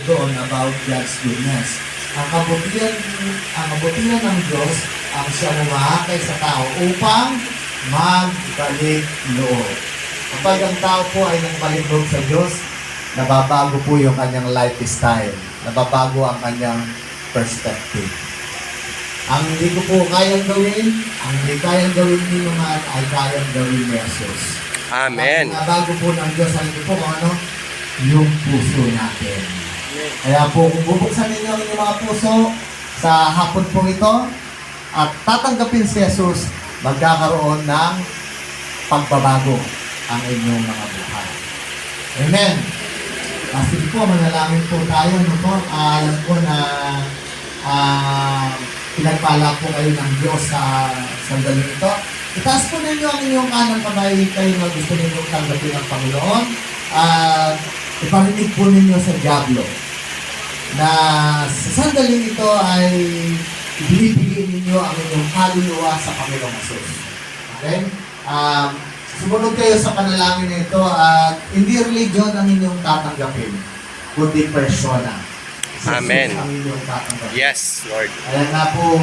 doon about God's goodness. Ang kabutihan ng Diyos ang siya mumahakay sa tao upang magbalik loob. Kapag ang tao po ay nang balik loob sa Diyos, nababago po yung kanyang lifestyle. Nababago ang kanyang perspective. Ang hindi ko po kayang gawin, ang hindi kayang gawin ni naman ay kayang gawin ni Jesus. Amen. Ang nabago po ng Diyos, alam niyo po kung ano? Yung puso natin. Kaya po, kung bubuksan ninyo ang inyong mga puso sa hapon po ito, at tatanggapin si Jesus, magkakaroon ng pagbabago ang inyong mga buhay. Amen. Sige po, manalangin po tayo. No po? Alam ko na pinagpala po kayo ng Diyos sa sandaling ito. Itaas po ninyo ang inyong kanang kamay kayo na gusto ninyong tanggapin ng Panginoon. At iparinig po ninyo sa Diablo na sa sandaling ito ay ibibigay ninyo ang inyong kaluluwa sa Panginoong Jesus. Okay? Sumunod kayo sa panalangin na ito at hindi religion ang inyong tatanggapin, kundi persona. Amen. Ang inyong tatanggapin. Yes, Lord. Kaya nga po,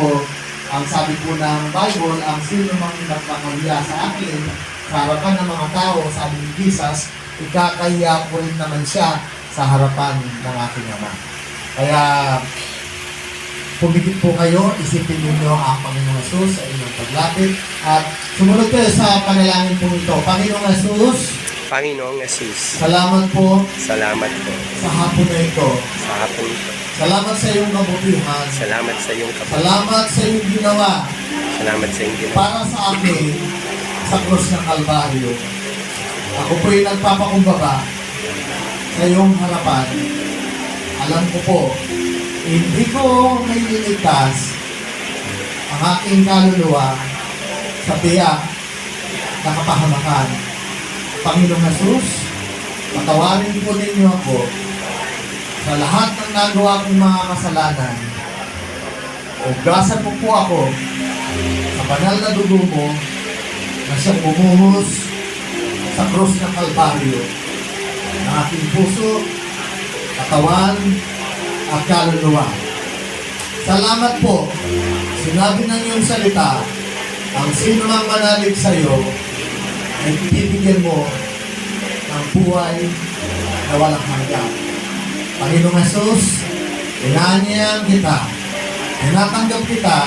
ang sabi po ng Bible, ang sino mang nagpakahiya sa akin, sa harapan ng mga tao, sabi ni Jesus, ikakahiya ko rin naman siya sa harapan ng aking Ama. Kaya, pumikit po kayo, isipin ninyo ang Panginoong Jesus sa inyong paglapit. At sumunod kayo sa panalangin po ito. Panginoong Jesus, Panginoong Jesus, salamat po salamat po sa hapon na ito. sa hapon ito. Salamat sa iyong kabutihan. Salamat sa iyong kapatid. Salamat sa iyong ginawa Salamat sa iyong ginawa. para sa akin sa krus ng Kalbaryo. Ako po'y nagpapakumbaba sa iyong harapan. Alam ko po, hindi ko may liligtas ang aking kaluluwa sa tiyak na kapahamakan. Panginoong Jesus, patawarin po ninyo ako sa lahat ng nagawa kong mga kasalanan. Ugasan mo po ako sa banal na dugo mo na siyang bumuhos sa krus ng Kalbaryo ng aking puso, katawan, at kaluluwa. Salamat po. Sinabi ng iyong salita, ang sino mang manalig sa iyo ay bibigyan mo ng buhay na walang hanggan. Panginoong Jesus, inaanyayan kita, tinatanggap kita